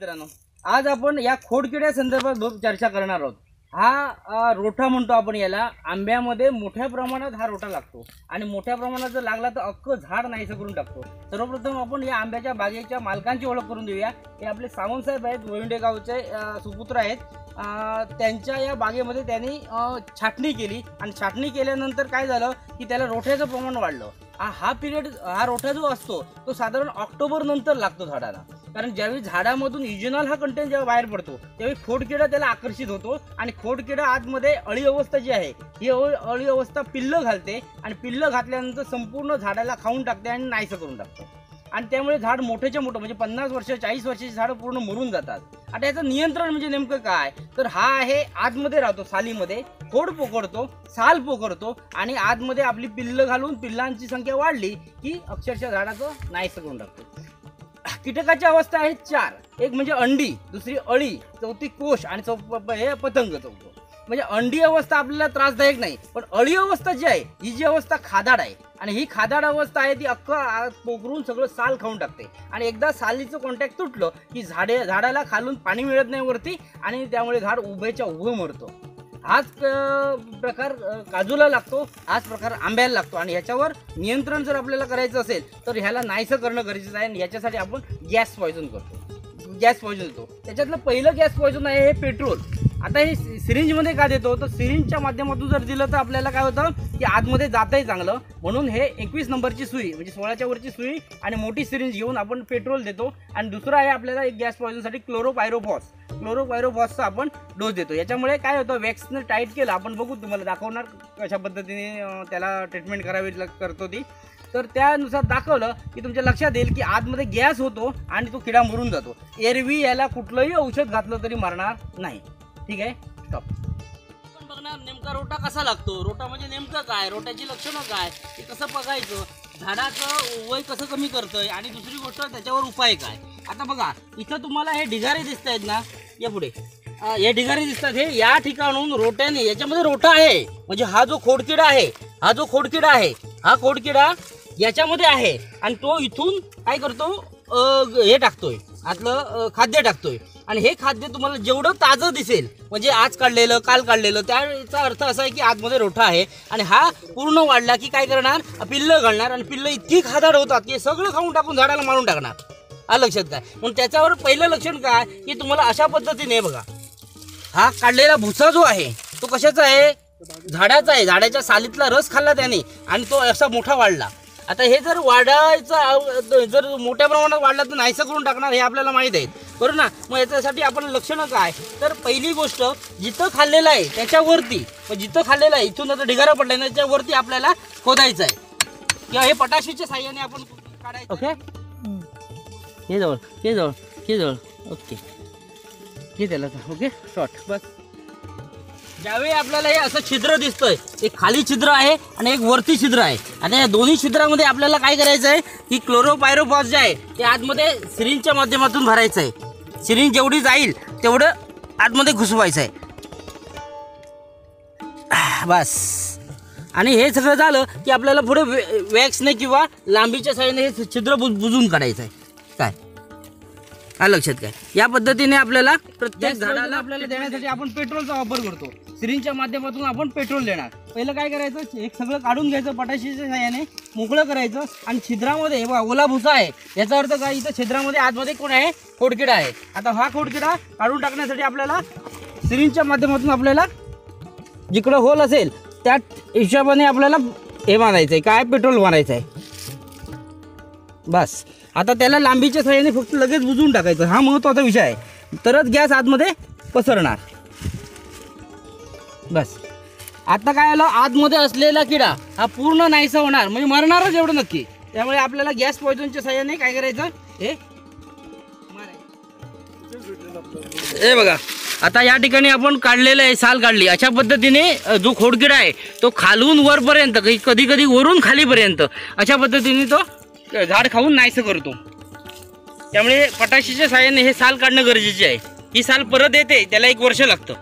मित्रांनो, आज आपण या खोडकिड्या संदर्भात चर्चा करणार आहोत। हा रोठा म्हणतो आपण याला। आंब्यामध्ये मोठ्या प्रमाणात हा रोठा लागतो आणि मोठ्या प्रमाणात जर लागला तर अख्खं झाड नाहीसं करून टाकतो। सर्वप्रथम आपण या आंब्याच्या बागेच्या मालकांची ओळख करून देऊया। हे आपले सावंत साहेब आहेत, वळिंडे गावचे सुपुत्र आहेत। त्यांच्या या बागेमध्ये त्यांनी छाटणी केली आणि छाटणी केल्यानंतर काय झालं की त्याला रोठ्याचं प्रमाण वाढलं। हा पिरियड, हा रोठा जो असतो तो साधारण ऑक्टोबर नंतर लागतो झाडाला, कारण ज्यावेळी झाडामधून इथेनॉल हा कंटेंट जेव्हा बाहेर पडतो त्यावेळी खोडकिडा त्याला आकर्षित होतो आणि खोडकिडा आतमध्ये अळी अवस्था जी आहे ही अळी अवस्था पिल्लं घालते आणि पिल्लं घातल्यानंतर संपूर्ण झाडाला खाऊन टाकते आणि नाहीसं करून टाकते आणि त्यामुळे झाड मोठेच्या मोठं म्हणजे 50 वर्ष 40 वर्षाची झाडं पूर्ण मरून जातात। आता याचं नियंत्रण म्हणजे नेमकं काय, तर हा आहे आतमध्ये राहतो, सालीमध्ये खोड पोखरतो, साल पोखरतो आणि आतमध्ये आपली पिल्लं घालून पिल्लांची संख्या वाढली की अक्षरशः झाडाचं नाहीसं करून टाकतो। कीटकाची अवस्था आहे 4, एक म्हणजे अंडी, दुसरी अळी, चौथी कोश आणि हे पतंग चौथं। म्हणजे अंडी अवस्था आपल्याला त्रासदायक नाही, पण अळी अवस्था जी आहे ही जी अवस्था खादाड आहे आणि ही खादाड अवस्था आहे ती अख्खं पोखरून सगळं साल खाऊन टाकते आणि एकदा सालीचं कॉन्टॅक्ट तुटलं की झाडाला खालून पाणी मिळत नाही वरती आणि त्यामुळे झाड उभ्याच्या उभं मरतो। हाच प्रकार काजूला लागतो, हाच प्रकार आंब्याला लागतो आणि ह्याच्यावर नियंत्रण जर आपल्याला करायचं असेल तर ह्याला नाहीसं करणं गरजेचं आहे आणि याच्यासाठी आपण गॅस पॉयझन करतो, गॅस पॉयझन देतो। त्याच्यातलं पहिलं गॅस पॉयझन आहे हे पेट्रोल। आता हे सिरिंजमध्ये का देतो, तर सिरिंजच्या माध्यमातून जर दिलं तर आपल्याला काय होतं की आतमध्ये जातंही चांगलं, म्हणून हे 21 नंबरची सुई म्हणजे 16च्या वरची सुई आणि मोठी सिरिंज घेऊन आपण पेट्रोल देतो। आणि दुसरं आहे आपल्याला एक गॅस पॉयझनसाठी क्लोरोपायरोफॉसचा आपण डोस देतो। याच्यामुळे काय होतं, वॅक्सनं टाईट केलं, आपण बघू तुम्हाला दाखवणार कशा पद्धतीने त्याला ट्रीटमेंट करावी करतो ती, तर त्यानुसार दाखवलं की तुमच्या लक्षात येईल की आतमध्ये गॅस होतो आणि तो किडा मरून जातो। एरवी याला कुठलंही औषध घातलं तरी मरणार नाही। ठीक आहे, स्टॉप। आपण बघणार नेमका रोटा कसा लागतो, रोटा म्हणजे नेमकं काय, रोट्याची लक्षणं काय, ते कसं बघायचं, झाडाचं वय कसं कमी करतंय आणि दुसरी गोष्ट त्याच्यावर उपाय काय। आता बघा इथं तुम्हाला हे ढिगारे दिसत आहेत ना, या पुढे हे ढिगारे दिसतात, हे या ठिकाणून रोट्याने, याच्यामध्ये रोटा आहे म्हणजे हा जो खोडकिडा आहे, हा खोडकिडा याच्यामध्ये आहे आणि तो इथून काय करतो, हे टाकतोय, आतलं खाद्य टाकतोय आणि हे खाद्य तुम्हाला जेवढं ताजं दिसेल म्हणजे आज काढलेलं काल काढलेलं, त्याचा अर्थ असा आहे की आतमध्ये रोठा आहे आणि हा पूर्ण वाढला की काय करणार, पिल्लं घालणार आणि पिल्लं इतकी खादाड होतात की सगळं खाऊन टाकून झाडाला मारून टाकणार। हा लक्षात काय, म्हणून त्याच्यावर पहिलं लक्षण काय की तुम्हाला अशा पद्धतीने बघा, हा काढलेला भुसा जो आहे तो कशाचा आहे, झाडाचा आहे, झाडाच्या सालीतला रस खाल्ला त्याने आणि तो असा मोठा वाढला। आता हे जर वाढायचं, जर मोठ्या प्रमाणात वाढला तर नाहीसं करून टाकणार, हे आपल्याला माहीत आहे, बरोबर ना। मग याच्यासाठी आपण लक्षणं काय, तर पहिली गोष्ट जिथं खाल्लेलं आहे त्याच्यावरती, जिथं खाल्लेलं आहे इथून आता ढिगारा पडला आहे त्याच्यावरती आपल्याला खोदायचं आहे किंवा हे पटाशीच्या साह्याने आपण काढायचं। ओके, हे जवळ, ओके, हे त्याला ओके शॉर्ट बस। ज्यावेळी आपल्याला हे असं छिद्र दिसतंय, एक खाली छिद्र आहे आणि एक वरती छिद्र आहे आणि या दोन्ही छिद्रामध्ये आपल्याला काय करायचं आहे की क्लोरोपायरोफॉस जे आहे ते आतमध्ये सिरिंजच्या माध्यमातून भरायचं आहे। सिरिंज जेवढी जाईल तेवढं आतमध्ये घुसवायचं आहे बस। आणि हे सगळं झालं की आपल्याला पुढे वॅक्सने किंवा लांबीच्या साह्याने हे छिद्र बुजून काढायचं आहे। काय हा लक्षात काय, या पद्धतीने आपल्याला प्रत्येक झाडाला आपल्याला देण्यासाठी आपण पेट्रोलचा वापर करतो। सिरिंजच्या माध्यमातून आपण पेट्रोल देणार। पहिलं काय करायचं, एक सगळं काढून घ्यायचं, पटाशीच्या साह्याने मोकळं करायचं आणि छिद्रामध्ये ओला भुसा आहे, याचा अर्थ काय, इथं छिद्रामध्ये आतमध्ये कोण आहे, खोडकिडा आहे। आता हा खोडकिडा काढून टाकण्यासाठी आपल्याला सिरिंजच्या माध्यमातून आपल्याला जिकडं होल असेल त्या हिशोबाने आपल्याला हे मारायचं आहे, काय पेट्रोल मारायचं आहे बस। आता त्याला लांबीच्या साह्याने फक्त लगेच बुजवून टाकायचं, हा महत्त्वाचा विषय आहे, तरच गॅस आतमध्ये पसरणार बस। आता काय आलं, आतमध्ये असलेला किडा हा पूर्ण नाहीसा होणार म्हणजे मरणारच एवढं नक्की। त्यामुळे आपल्याला गॅस पॉयझनच्या साह्याने काय करायचं, हे हे बघा आता या ठिकाणी आपण काढलेलं आहे, साल काढली, अशा पद्धतीने जो खोडकिडा आहे तो खालून वरपर्यंत, कधी कधी वरून खालीपर्यंत अशा पद्धतीने तो झाड खाऊन नाहीसं करतो। त्यामुळे पटाशीच्या साह्याने हे साल काढणं गरजेचे आहे। ही साल परत येते त्याला 1 वर्ष लागतं।